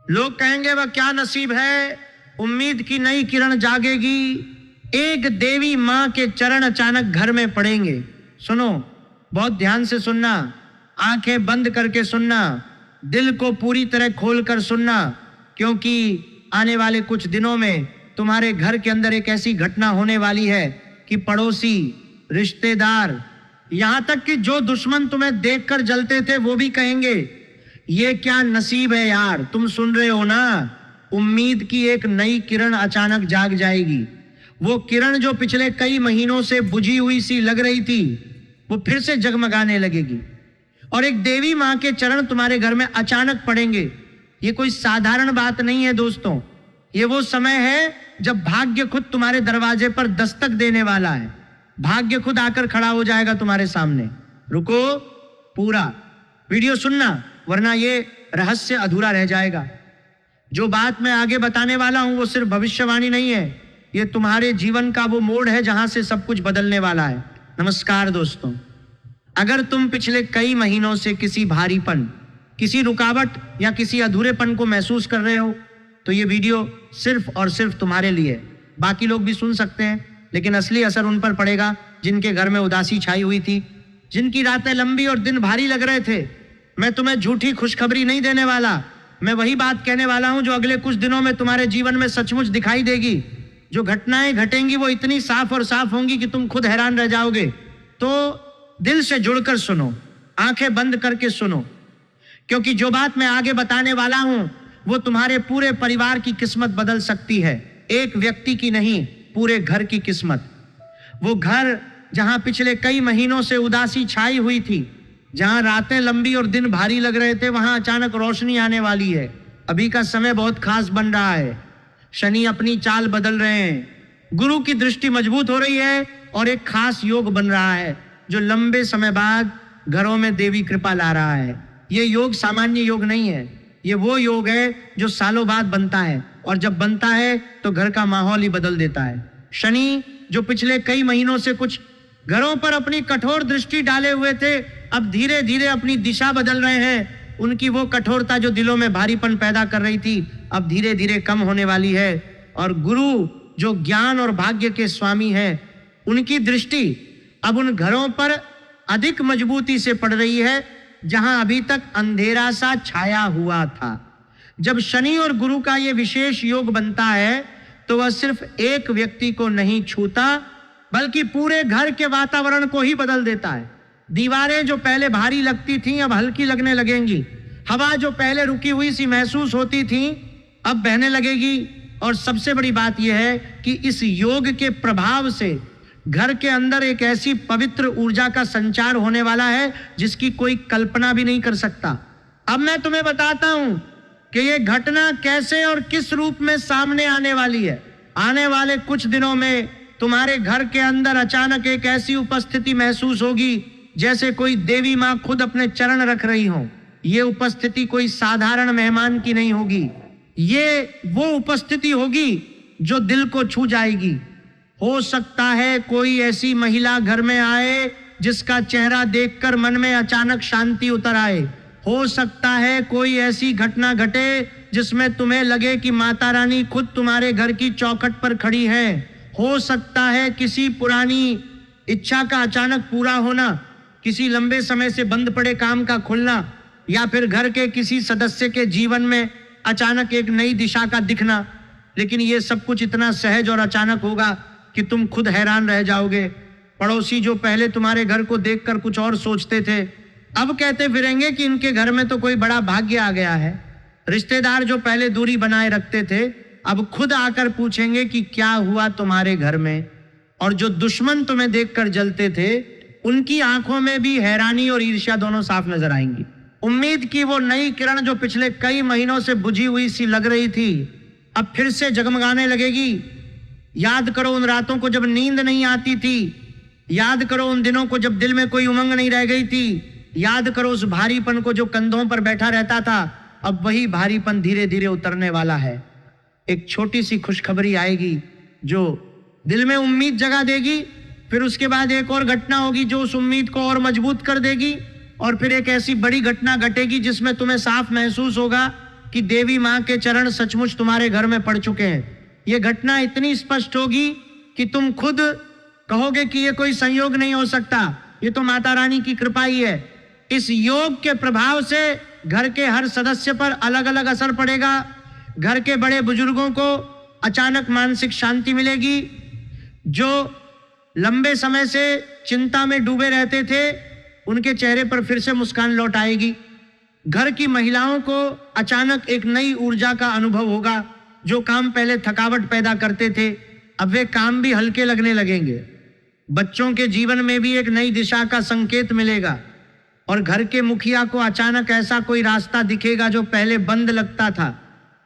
लोग कहेंगे वह क्या नसीब है, उम्मीद की नई किरण जागेगी, एक देवी मां के चरण अचानक घर में पड़ेंगे। सुनो, बहुत ध्यान से सुनना, आंखें बंद करके सुनना, दिल को पूरी तरह खोलकर सुनना, क्योंकि आने वाले कुछ दिनों में तुम्हारे घर के अंदर एक ऐसी घटना होने वाली है कि पड़ोसी, रिश्तेदार, यहां तक कि जो दुश्मन तुम्हें देखकर जलते थे वो भी कहेंगे ये क्या नसीब है यार। तुम सुन रहे हो ना, उम्मीद की एक नई किरण अचानक जाग जाएगी। वो किरण जो पिछले कई महीनों से बुझी हुई सी लग रही थी, वो फिर से जगमगाने लगेगी और एक देवी मां के चरण तुम्हारे घर में अचानक पड़ेंगे। ये कोई साधारण बात नहीं है दोस्तों, ये वो समय है जब भाग्य खुद तुम्हारे दरवाजे पर दस्तक देने वाला है। भाग्य खुद आकर खड़ा हो जाएगा तुम्हारे सामने। रुको, पूरा वीडियो सुनना, वरना ये रहस्य अधूरा रह जाएगा। जो बात मैं आगे बताने वाला हूं वो सिर्फ भविष्यवाणी नहीं है, ये तुम्हारे जीवन का वो मोड़ है जहां से सब कुछ बदलने वाला है। नमस्कार दोस्तों, अगर तुम पिछले कई महीनों से किसी भारीपन, किसी रुकावट या किसी अधूरेपन को महसूस कर रहे हो तो ये वीडियो सिर्फ और सिर्फ तुम्हारे लिए। बाकी लोग भी सुन सकते हैं, लेकिन असली असर उन पर पड़ेगा जिनके घर में उदासी छाई हुई थी, जिनकी रातें लंबी और दिन भारी लग रहे थे। मैं तुम्हें झूठी खुशखबरी नहीं देने वाला, मैं वही बात कहने वाला हूं जो अगले कुछ दिनों में तुम्हारे जीवन में सचमुच दिखाई देगी। जो घटनाएं घटेंगी वो इतनी साफ और साफ होंगी कि तुम खुद हैरान रह जाओगे। तो दिल से जुड़कर सुनो, आंखें बंद करके सुनो, क्योंकि जो बात मैं आगे बताने वाला हूं वो तुम्हारे पूरे परिवार की किस्मत बदल सकती है। एक व्यक्ति की नहीं, पूरे घर की किस्मत। वो घर जहां पिछले कई महीनों से उदासी छाई हुई थी, जहां रातें लंबी और दिन भारी लग रहे थे, वहां अचानक रोशनी आने वाली है। अभी का समय बहुत खास बन रहा है। शनि अपनी चाल बदल रहे हैं, गुरु की दृष्टि मजबूत हो रही है और एक खास योग बन रहा है जो लंबे समय बाद घरों में देवी कृपा ला रहा है। ये योग सामान्य योग नहीं है, ये वो योग है जो सालों बाद बनता है, और जब बनता है तो घर का माहौल ही बदल देता है। शनि जो पिछले कई महीनों से कुछ घरों पर अपनी कठोर दृष्टि डाले हुए थे, अब धीरे धीरे अपनी दिशा बदल रहे हैं। उनकी वो कठोरता जो दिलों में भारीपन पैदा कर रही थी, अब धीरे धीरे कम होने वाली है। और गुरु जो ज्ञान और भाग्य के स्वामी हैं, उनकी दृष्टि अब उन घरों पर अधिक मजबूती से पड़ रही है जहां अभी तक अंधेरा सा छाया हुआ था। जब शनि और गुरु का ये विशेष योग बनता है तो वह सिर्फ एक व्यक्ति को नहीं छूता, बल्कि पूरे घर के वातावरण को ही बदल देता है। दीवारें जो पहले भारी लगती थीं अब हल्की लगने लगेंगी। हवा जो पहले रुकी हुई सी महसूस होती थी अब बहने लगेगी। और सबसे बड़ी बात यह है कि इस योग के प्रभाव से घर के अंदर एक ऐसी पवित्र ऊर्जा का संचार होने वाला है जिसकी कोई कल्पना भी नहीं कर सकता। अब मैं तुम्हें बताता हूं कि यह घटना कैसे और किस रूप में सामने आने वाली है। आने वाले कुछ दिनों में तुम्हारे घर के अंदर अचानक एक ऐसी उपस्थिति महसूस होगी जैसे कोई देवी मां खुद अपने चरण रख रही हो। ये उपस्थिति कोई साधारण मेहमान की नहीं होगी, ये वो उपस्थिति होगी जो दिल को छू जाएगी। हो सकता है कोई ऐसी महिला घर में आए जिसका चेहरा देखकर मन में अचानक शांति उतर आए। हो सकता है कोई ऐसी घटना घटे जिसमें तुम्हें लगे कि माता रानी खुद तुम्हारे घर की चौखट पर खड़ी है। हो सकता है किसी पुरानी इच्छा का अचानक पूरा होना, किसी लंबे समय से बंद पड़े काम का खुलना, या फिर घर के किसी सदस्य के जीवन में अचानक एक नई दिशा का दिखना। लेकिन ये सब कुछ इतना सहज और अचानक होगा कि तुम खुद हैरान रह जाओगे। पड़ोसी जो पहले तुम्हारे घर को देखकर कुछ और सोचते थे, अब कहते फिरेंगे कि इनके घर में तो कोई बड़ा भाग्य आ गया है। रिश्तेदार जो पहले दूरी बनाए रखते थे, अब खुद आकर पूछेंगे कि क्या हुआ तुम्हारे घर में। और जो दुश्मन तुम्हें देखकर जलते थे, उनकी आंखों में भी हैरानी और ईर्ष्या दोनों साफ नजर आएंगी। उम्मीद की वो नई किरण जो पिछले कई महीनों से बुझी हुई सी लग रही थी, अब फिर से जगमगाने लगेगी। याद करो उन रातों को जब नींद नहीं आती थी, याद करो उन दिनों को जब दिल में कोई उमंग नहीं रह गई थी, याद करो उस भारीपन को जो कंधों पर बैठा रहता था। अब वही भारीपन धीरे धीरे उतरने वाला है। एक छोटी सी खुशखबरी आएगी जो दिल में उम्मीद जगा देगी। फिर उसके बाद एक और घटना होगी जो उस उम्मीद को और मजबूत कर देगी, और फिर एक ऐसी बड़ी घटना घटेगी जिसमें तुम्हें साफ महसूस होगा कि देवी मां के चरण सचमुच तुम्हारे घर में पड़ चुके हैं। ये घटना इतनी स्पष्ट होगी कि तुम खुद कहोगे कि ये कोई संयोग नहीं हो सकता, ये तो माता रानी की कृपा ही है। इस योग के प्रभाव से घर के हर सदस्य पर अलग अलग असर पड़ेगा। घर के बड़े बुजुर्गों को अचानक मानसिक शांति मिलेगी। जो लंबे समय से चिंता में डूबे रहते थे, उनके चेहरे पर फिर से मुस्कान लौट आएगी। घर की महिलाओं को अचानक एक नई ऊर्जा का अनुभव होगा। जो काम पहले थकावट पैदा करते थे, अब वे काम भी हल्के लगने लगेंगे। बच्चों के जीवन में भी एक नई दिशा का संकेत मिलेगा और घर के मुखिया को अचानक ऐसा कोई रास्ता दिखेगा जो पहले बंद लगता था।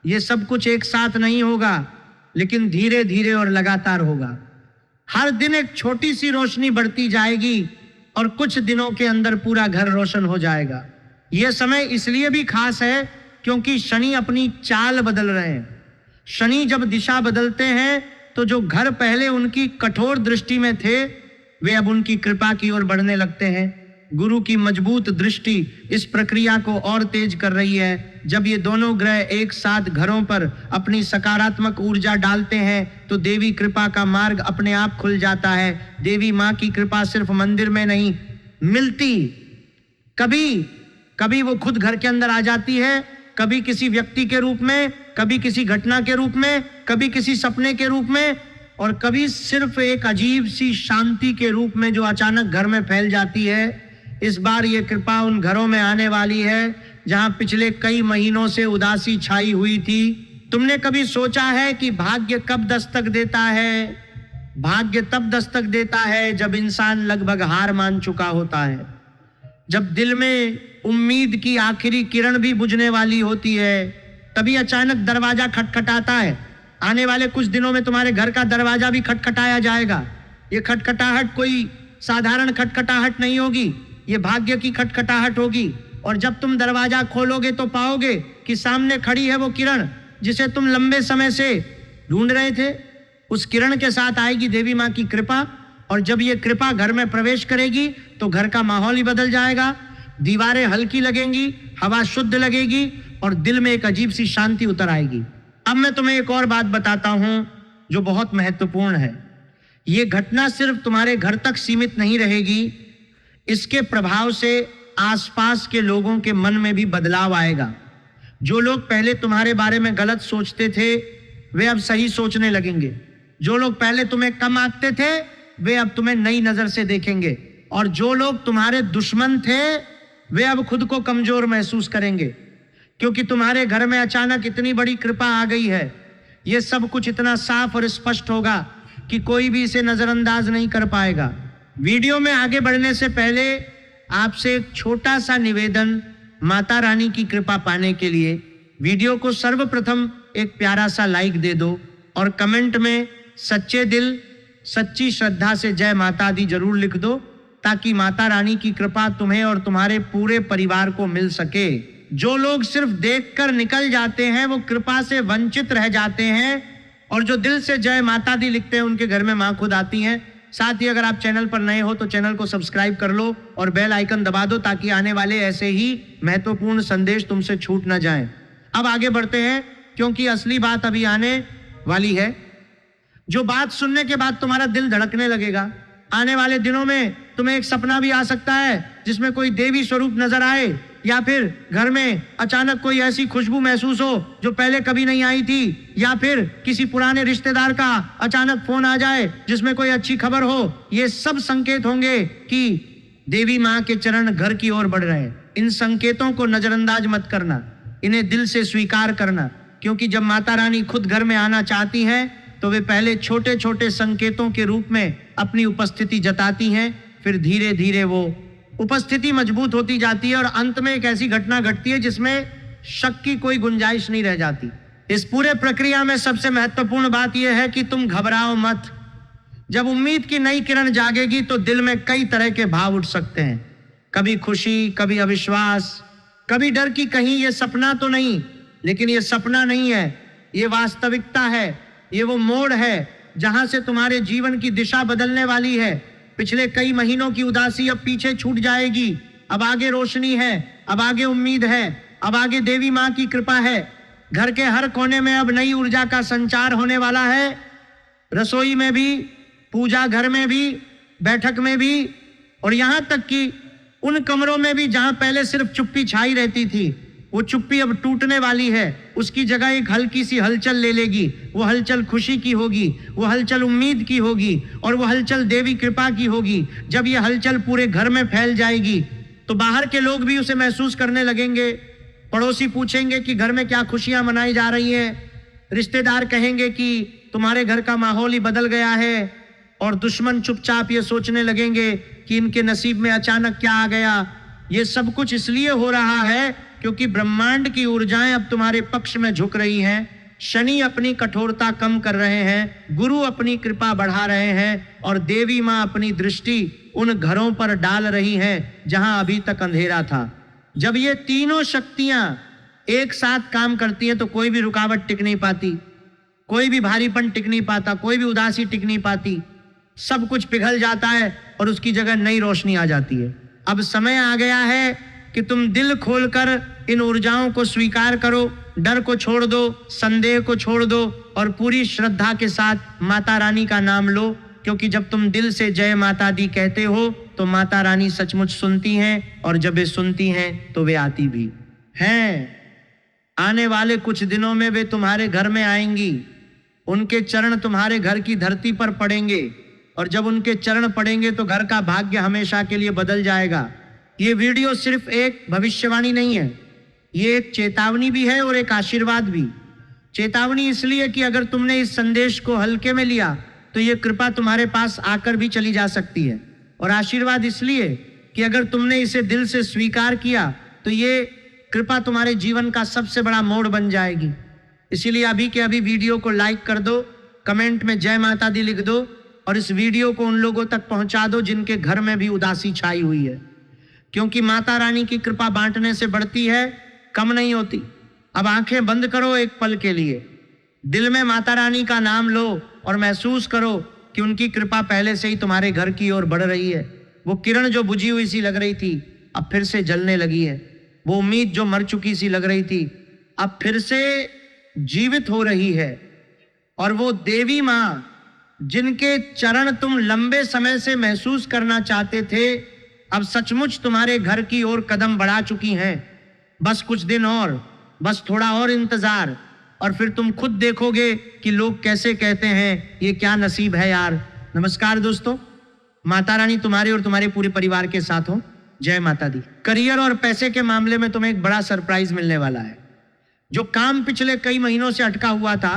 ये सब कुछ एक साथ नहीं होगा, लेकिन धीरे धीरे और लगातार होगा। हर दिन एक छोटी सी रोशनी बढ़ती जाएगी और कुछ दिनों के अंदर पूरा घर रोशन हो जाएगा। यह समय इसलिए भी खास है क्योंकि शनि अपनी चाल बदल रहे हैं। शनि जब दिशा बदलते हैं तो जो घर पहले उनकी कठोर दृष्टि में थे, वे अब उनकी कृपा की ओर बढ़ने लगते हैं। गुरु की मजबूत दृष्टि इस प्रक्रिया को और तेज कर रही है। जब ये दोनों ग्रह एक साथ घरों पर अपनी सकारात्मक ऊर्जा डालते हैं तो देवी कृपा का मार्ग अपने आप खुल जाता है। देवी माँ की कृपा सिर्फ मंदिर में नहीं मिलती, कभी कभी वो खुद घर के अंदर आ जाती है, कभी किसी व्यक्ति के रूप में, कभी किसी घटना के रूप में, कभी किसी सपने के रूप में, और कभी सिर्फ एक अजीब सी शांति के रूप में जो अचानक घर में फैल जाती है। इस बार ये कृपा उन घरों में आने वाली है जहां पिछले कई महीनों से उदासी छाई हुई थी। तुमने कभी सोचा है कि भाग्य कब दस्तक देता है? भाग्य तब दस्तक देता है जब इंसान लगभग हार मान चुका होता है, जब दिल में उम्मीद की आखिरी किरण भी बुझने वाली होती है। तभी अचानक दरवाजा खटखटाता है। आने वाले कुछ दिनों में तुम्हारे घर का दरवाजा भी खटखटाया जाएगा। ये खटखटाहट कोई साधारण खटखटाहट नहीं होगी, ये भाग्य की खटखटाहट होगी। और जब तुम दरवाजा खोलोगे तो पाओगे कि सामने खड़ी है वो किरण जिसे तुम लंबे समय से ढूंढ रहे थे। उस किरण के साथ आएगी देवी माँ की कृपा, और जब ये कृपा घर में प्रवेश करेगी तो घर का माहौल ही बदल जाएगा। दीवारें हल्की लगेंगी, हवा शुद्ध लगेगी और दिल में एक अजीब सी शांति उतर आएगी। अब मैं तुम्हें एक और बात बताता हूं जो बहुत महत्वपूर्ण है। ये घटना सिर्फ तुम्हारे घर तक सीमित नहीं रहेगी, इसके प्रभाव से आसपास के लोगों के मन में भी बदलाव आएगा। जो लोग पहले तुम्हारे बारे में गलत सोचते थे, वे अब सही सोचने लगेंगे। जो लोग पहले तुम्हें कम आंकते थे, वे अब तुम्हें नई नजर से देखेंगे। और जो लोग तुम्हारे दुश्मन थे, वे अब खुद को कमजोर महसूस करेंगे, क्योंकि तुम्हारे घर में अचानक इतनी बड़ी कृपा आ गई है। यह सब कुछ इतना साफ और स्पष्ट होगा कि कोई भी इसे नजरअंदाज नहीं कर पाएगा। वीडियो में आगे बढ़ने से पहले आपसे एक छोटा सा निवेदन। माता रानी की कृपा पाने के लिए वीडियो को सर्वप्रथम एक प्यारा सा लाइक दे दो और कमेंट में सच्चे दिल सच्ची श्रद्धा से जय माता दी जरूर लिख दो, ताकि माता रानी की कृपा तुम्हें और तुम्हारे पूरे परिवार को मिल सके। जो लोग सिर्फ देखकर निकल जाते हैं वो कृपा से वंचित रह जाते हैं, और जो दिल से जय माता दी लिखते हैं उनके घर में माँ खुद आती हैं। साथ ही अगर आप चैनल पर नए हो तो चैनल को सब्सक्राइब कर लो और बेल आइकन दबा दो, ताकि आने वाले ऐसे ही महत्वपूर्ण संदेश तुमसे छूट ना जाएं। अब आगे बढ़ते हैं, क्योंकि असली बात अभी आने वाली है। जो बात सुनने के बाद तुम्हारा दिल धड़कने लगेगा। आने वाले दिनों में तुम्हें एक सपना भी आ सकता है जिसमें कोई देवी स्वरूप नजर आए, या फिर घर में अचानक कोई ऐसी खुशबू महसूस हो जो पहले कभी नहीं आई थी, या फिर किसी पुराने रिश्तेदार का अचानक फोन आ जाए जिसमें कोई अच्छी खबर हो। ये सब संकेत होंगे कि देवी माँ के चरण घर की ओर बढ़ रहे हैं। इन संकेतों को नजरअंदाज मत करना, इन्हें दिल से स्वीकार करना, क्योंकि जब माता रानी खुद घर में आना चाहती हैं तो वे पहले छोटे छोटे संकेतों के रूप में अपनी उपस्थिति जताती हैं, फिर धीरे धीरे वो उपस्थिति मजबूत होती जाती है और अंत में एक ऐसी घटना घटती है जिसमें शक की कोई गुंजाइश नहीं रह जाती। इस पूरे प्रक्रिया में सबसे महत्वपूर्ण बात यह है कि तुम घबराओ मत। जब उम्मीद की नई किरण जागेगी तो दिल में कई तरह के भाव उठ सकते हैं, कभी खुशी, कभी अविश्वास, कभी डर कि कहीं ये सपना तो नहीं। लेकिन ये सपना नहीं है, ये वास्तविकता है। ये वो मोड़ है जहां से तुम्हारे जीवन की दिशा बदलने वाली है। पिछले कई महीनों की उदासी अब पीछे छूट जाएगी। अब आगे रोशनी है, अब आगे उम्मीद है, अब आगे देवी माँ की कृपा है, घर के हर कोने में अब नई ऊर्जा का संचार होने वाला है। रसोई में भी, पूजा घर में भी, बैठक में भी, और यहां तक कि उन कमरों में भी जहां पहले सिर्फ चुप्पी छाई रहती थी, वो चुप्पी अब टूटने वाली है। उसकी जगह एक हल्की सी हलचल ले लेगी। वो हलचल खुशी की होगी, वो हलचल उम्मीद की होगी, और वो हलचल देवी कृपा की होगी। जब ये हलचल पूरे घर में फैल जाएगी तो बाहर के लोग भी उसे महसूस करने लगेंगे। पड़ोसी पूछेंगे कि घर में क्या खुशियां मनाई जा रही हैं। रिश्तेदार कहेंगे कि तुम्हारे घर का माहौल ही बदल गया है। और दुश्मन चुपचाप ये सोचने लगेंगे कि इनके नसीब में अचानक क्या आ गया। ये सब कुछ इसलिए हो रहा है क्योंकि ब्रह्मांड की ऊर्जाएं अब तुम्हारे पक्ष में झुक रही हैं। शनि अपनी कठोरता कम कर रहे हैं, गुरु अपनी कृपा बढ़ा रहे हैं, और देवी माँ अपनी दृष्टि उन घरों पर डाल रही हैं जहां अभी तक अंधेरा था। जब ये तीनों शक्तियां एक साथ काम करती हैं तो कोई भी रुकावट टिक नहीं पाती, कोई भी भारीपन टिक नहीं पाता, कोई भी उदासी टिक नहीं पाती। सब कुछ पिघल जाता है और उसकी जगह नई रोशनी आ जाती है। अब समय आ गया है कि तुम दिल खोलकर इन ऊर्जाओं को स्वीकार करो, डर को छोड़ दो, संदेह को छोड़ दो, और पूरी श्रद्धा के साथ माता रानी का नाम लो। क्योंकि जब तुम दिल से जय माता दी कहते हो तो माता रानी सचमुच सुनती हैं, और जब वे सुनती हैं तो वे आती भी हैं। आने वाले कुछ दिनों में वे तुम्हारे घर में आएंगी। उनके चरण तुम्हारे घर की धरती पर पड़ेंगे, और जब उनके चरण पड़ेंगे तो घर का भाग्य हमेशा के लिए बदल जाएगा। ये वीडियो सिर्फ एक भविष्यवाणी नहीं है, ये एक चेतावनी भी है और एक आशीर्वाद भी। चेतावनी इसलिए कि अगर तुमने इस संदेश को हल्के में लिया तो ये कृपा तुम्हारे पास आकर भी चली जा सकती है, और आशीर्वाद इसलिए कि अगर तुमने इसे दिल से स्वीकार किया तो ये कृपा तुम्हारे जीवन का सबसे बड़ा मोड़ बन जाएगी। इसीलिए अभी के अभी वीडियो को लाइक कर दो, कमेंट में जय माता दी लिख दो, और इस वीडियो को उन लोगों तक पहुंचा दो जिनके घर में भी उदासी छाई हुई है। क्योंकि माता रानी की कृपा बांटने से बढ़ती है, कम नहीं होती। अब आंखें बंद करो एक पल के लिए, दिल में माता रानी का नाम लो और महसूस करो कि उनकी कृपा पहले से ही तुम्हारे घर की ओर बढ़ रही है। वो किरण जो बुझी हुई सी लग रही थी अब फिर से जलने लगी है। वो उम्मीद जो मर चुकी सी लग रही थी अब फिर से जीवित हो रही है। और वो देवी माँ जिनके चरण तुम लंबे समय से महसूस करना चाहते थे, अब सचमुच तुम्हारे घर की ओर कदम बढ़ा चुकी हैं। बस कुछ दिन और, बस थोड़ा और इंतजार, और फिर तुम खुद देखोगे कि लोग कैसे कहते हैं ये क्या नसीब है यार। नमस्कार दोस्तों, माता रानी तुम्हारे और तुम्हारे पूरे परिवार के साथ हो। जय माता दी। करियर और पैसे के मामले में तुम्हें एक बड़ा सरप्राइज मिलने वाला है। जो काम पिछले कई महीनों से अटका हुआ था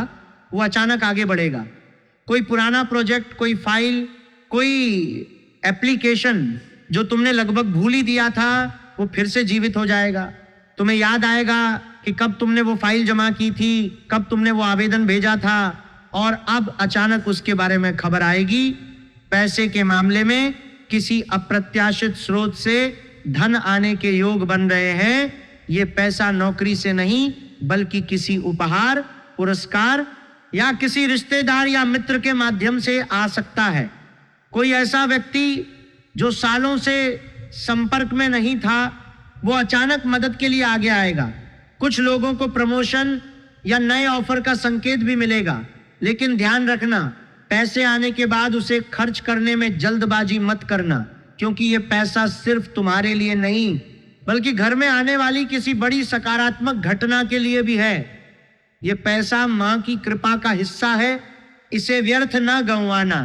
वो अचानक आगे बढ़ेगा। कोई पुराना प्रोजेक्ट, कोई फाइल, कोई एप्लीकेशन जो तुमने लगभग भूल ही दिया था वो फिर से जीवित हो जाएगा। तुम्हें याद आएगा कि कब तुमने वो फाइल जमा की थी, कब तुमने वो आवेदन भेजा था, और अब अचानक उसके बारे में खबर आएगी। पैसे के मामले में किसी अप्रत्याशित स्रोत से धन आने के योग बन रहे हैं। ये पैसा नौकरी से नहीं बल्कि किसी उपहार, पुरस्कार या किसी रिश्तेदार या मित्र के माध्यम से आ सकता है। कोई ऐसा व्यक्ति जो सालों से संपर्क में नहीं था वो अचानक मदद के लिए आगे आएगा। कुछ लोगों को प्रमोशन या नए ऑफर का संकेत भी मिलेगा। लेकिन ध्यान रखना, पैसे आने के बाद उसे खर्च करने में जल्दबाजी मत करना, क्योंकि ये पैसा सिर्फ तुम्हारे लिए नहीं बल्कि घर में आने वाली किसी बड़ी सकारात्मक घटना के लिए भी है। ये पैसा मां की कृपा का हिस्सा है, इसे व्यर्थ ना गंवाना।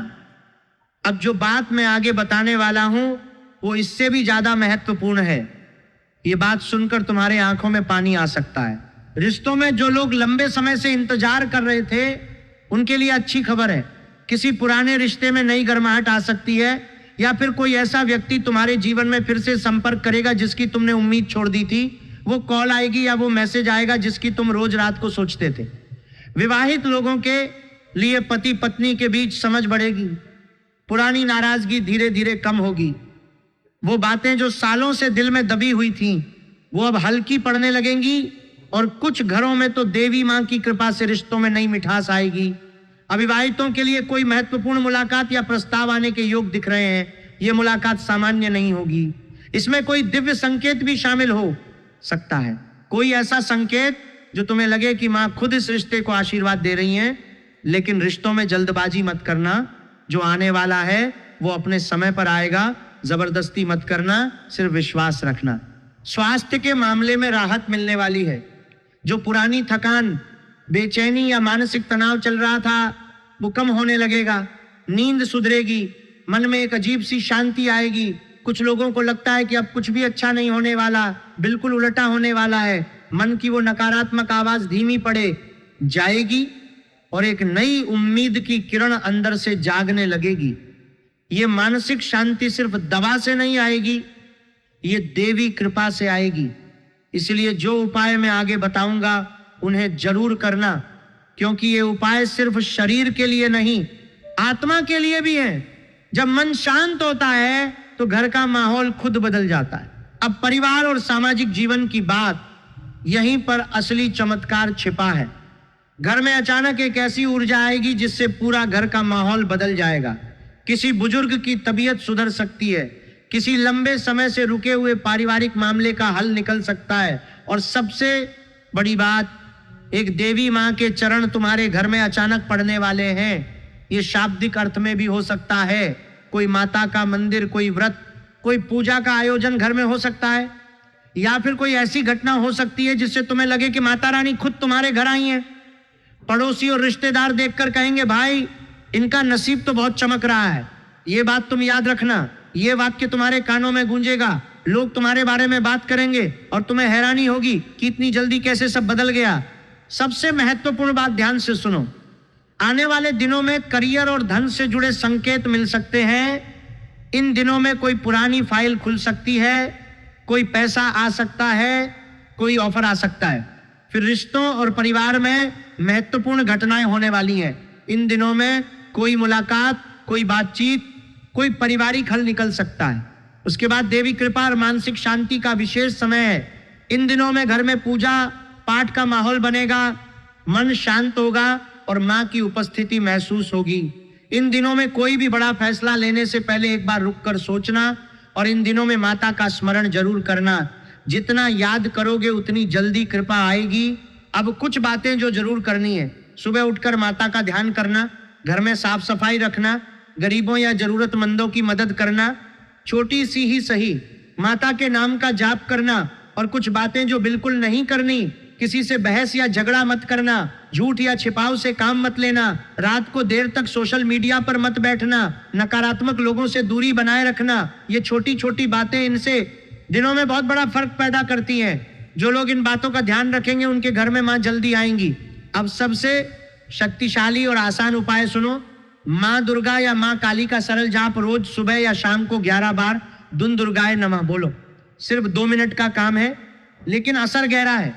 अब जो बात मैं आगे बताने वाला हूं वो इससे भी ज्यादा महत्वपूर्ण है। ये बात सुनकर तुम्हारे आंखों में पानी आ सकता है। रिश्तों में जो लोग लंबे समय से इंतजार कर रहे थे उनके लिए अच्छी खबर है। किसी पुराने रिश्ते में नई गर्माहट आ सकती है, या फिर कोई ऐसा व्यक्ति तुम्हारे जीवन में फिर से संपर्क करेगा जिसकी तुमने उम्मीद छोड़ दी थी। वो कॉल आएगी या वो मैसेज आएगा जिसकी तुम रोज रात को सोचते थे। विवाहित लोगों के लिए पति पत्नी के बीच समझ बढ़ेगी। पुरानी नाराजगी धीरे धीरे कम होगी। वो बातें जो सालों से दिल में दबी हुई थी वो अब हल्की पड़ने लगेंगी, और कुछ घरों में तो देवी मां की कृपा से रिश्तों में नई मिठास आएगी। अविवाहितों के लिए कोई महत्वपूर्ण मुलाकात या प्रस्ताव आने के योग दिख रहे हैं। ये मुलाकात सामान्य नहीं होगी, इसमें कोई दिव्य संकेत भी शामिल हो सकता है। कोई ऐसा संकेत जो तुम्हें लगे कि माँ खुद इस रिश्ते को आशीर्वाद दे रही हैं, लेकिन रिश्तों में जल्दबाजी मत करना। जो आने वाला है वो अपने समय पर आएगा। जबरदस्ती मत करना, सिर्फ विश्वास रखना। स्वास्थ्य के मामले में राहत मिलने वाली है। जो पुरानी थकान, बेचैनी या मानसिक तनाव चल रहा था वो कम होने लगेगा। नींद सुधरेगी, मन में एक अजीब सी शांति आएगी। कुछ लोगों को लगता है कि अब कुछ भी अच्छा नहीं होने वाला, बिल्कुल उल्टा होने वाला है। मन की वो नकारात्मक आवाज धीमी पड़े जाएगी और एक नई उम्मीद की किरण अंदर से जागने लगेगी। ये मानसिक शांति सिर्फ दवा से नहीं आएगी, ये देवी कृपा से आएगी। इसलिए जो उपाय मैं आगे बताऊंगा उन्हें जरूर करना, क्योंकि ये उपाय सिर्फ शरीर के लिए नहीं, आत्मा के लिए भी है। जब मन शांत होता है तो घर का माहौल खुद बदल जाता है। अब परिवार और सामाजिक जीवन की बात, यहीं पर असली चमत्कार छिपा है। घर में अचानक एक ऐसी ऊर्जा आएगी जिससे पूरा घर का माहौल बदल जाएगा। किसी बुजुर्ग की तबीयत सुधर सकती है, किसी लंबे समय से रुके हुए पारिवारिक मामले का हल निकल सकता है, और सबसे बड़ी बात, एक देवी माँ के चरण तुम्हारे घर में अचानक पड़ने वाले हैं। ये शाब्दिक अर्थ में भी हो सकता है। कोई माता का मंदिर, कोई व्रत, कोई पूजा का आयोजन घर में हो सकता है, या फिर कोई ऐसी घटना हो सकती है जिससे तुम्हें लगे कि माता रानी खुद तुम्हारे घर आई हैं। पड़ोसी और रिश्तेदार देखकर कहेंगे, भाई इनका नसीब तो बहुत चमक रहा है। ये बात तुम याद रखना, ये वाक्य तुम्हारे कानों में गूंजेगा। लोग तुम्हारे बारे में बात करेंगे और तुम्हें हैरानी होगी कि इतनी जल्दी कैसे सब बदल गया। सबसे महत्वपूर्ण बात ध्यान से सुनो, आने वाले दिनों में करियर और धन से जुड़े संकेत मिल सकते हैं। इन दिनों में कोई पुरानी फाइल खुल सकती है, कोई पैसा आ सकता है, कोई ऑफर आ सकता है। फिर रिश्तों और परिवार में महत्वपूर्ण घटनाएं होने वाली हैं। इन दिनों में कोई मुलाकात, कोई बातचीत, कोई पारिवारिक हल निकल सकता है। उसके बाद देवी कृपा और मानसिक शांति का विशेष समय है। इन दिनों में घर में पूजा पाठ का माहौल बनेगा, मन शांत होगा और माँ की उपस्थिति महसूस होगी। इन दिनों में कोई भी बड़ा फैसला लेने से पहले एक बार रुककर सोचना, और इन दिनों में माता का स्मरण जरूर करना। जितना याद करोगे उतनी जल्दी कृपा आएगी। अब कुछ बातें जो जरूर करनी है, सुबह उठकर माता का ध्यान करना, घर में साफ सफाई रखना, गरीबों या जरूरतमंदों की मदद करना, छोटी सी ही सही माता के नाम का जाप करना। और कुछ बातें जो बिल्कुल नहीं करनी, किसी से बहस या झगड़ा मत करना, झूठ या छिपाव से काम मत लेना, रात को देर तक सोशल मीडिया पर मत बैठना, नकारात्मक लोगों से दूरी बनाए रखना। ये छोटी छोटी बातें इनसे दिनों में बहुत बड़ा फर्क पैदा करती हैं। जो लोग इन बातों का ध्यान रखेंगे उनके घर में माँ जल्दी आएंगी। अब सबसे शक्तिशाली और आसान उपाय सुनो। माँ दुर्गा या माँ काली का सरल जाप रोज सुबह या शाम को 11 बार दुन दुर्गाए नमः बोलो। सिर्फ 2 मिनट का काम है, लेकिन असर गहरा है।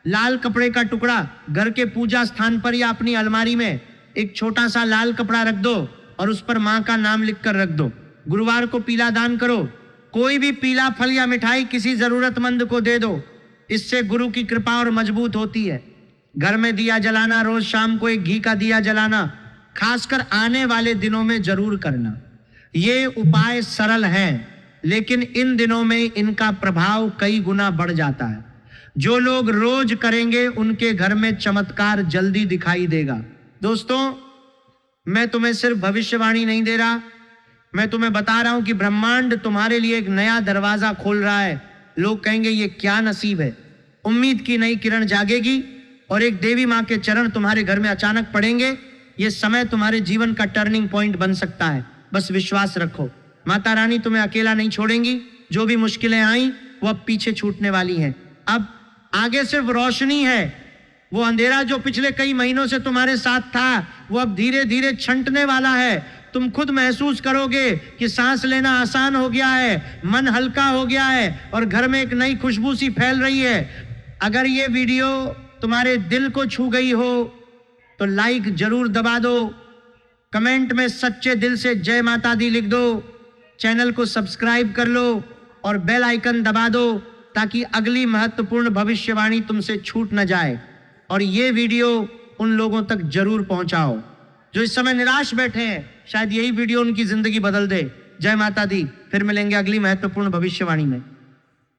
लाल कपड़े का टुकड़ा घर के पूजा स्थान पर या अपनी अलमारी में एक छोटा सा लाल कपड़ा रख दो और उस पर माँ का नाम लिखकर रख दो। गुरुवार को पीला दान करो। कोई भी पीला फल या मिठाई किसी जरूरतमंद को दे दो। इससे गुरु की कृपा और मजबूत होती है। घर में दिया जलाना, रोज शाम को एक घी का दिया जलाना, खासकर आने वाले दिनों में जरूर करना। ये उपाय सरल हैं, लेकिन इन दिनों में इनका प्रभाव कई गुना बढ़ जाता है। जो लोग रोज करेंगे उनके घर में चमत्कार जल्दी दिखाई देगा। दोस्तों, मैं तुम्हें सिर्फ भविष्यवाणी नहीं दे रहा, मैं तुम्हें बता रहा हूं कि ब्रह्मांड तुम्हारे लिए एक नया दरवाजा खोल रहा है। लोग कहेंगे ये क्या नसीब है। उम्मीद की नई किरण जागेगी और एक देवी माँ के चरण तुम्हारे घर में अचानक पड़ेंगे। ये समय तुम्हारे जीवन का टर्निंग पॉइंट बन सकता है। बस विश्वास रखो, माता रानी तुम्हें अकेला नहीं छोड़ेंगी। जो भी मुश्किलें आई वो अब पीछे छूटने वाली हैं। अब आगे सिर्फ रोशनी है। वो अंधेरा जो पिछले कई महीनों से तुम्हारे साथ था वो अब धीरे धीरे छंटने वाला है। तुम खुद महसूस करोगे कि सांस लेना आसान हो गया है, मन हल्का हो गया है और घर में एक नई खुशबू सी फैल रही है। अगर ये वीडियो तुम्हारे दिल को छू गई हो तो लाइक जरूर दबा दो, कमेंट में सच्चे दिल से जय माता दी लिख दो, चैनल को सब्सक्राइब कर लो और बेल आइकन दबा दो ताकि अगली महत्वपूर्ण भविष्यवाणी तुमसे छूट न जाए। और ये वीडियो उन लोगों तक जरूर पहुंचाओ जो इस समय निराश बैठे हैं। शायद यही वीडियो उनकी जिंदगी बदल दे। जय माता दी। फिर मिलेंगे अगली महत्वपूर्ण भविष्यवाणी में।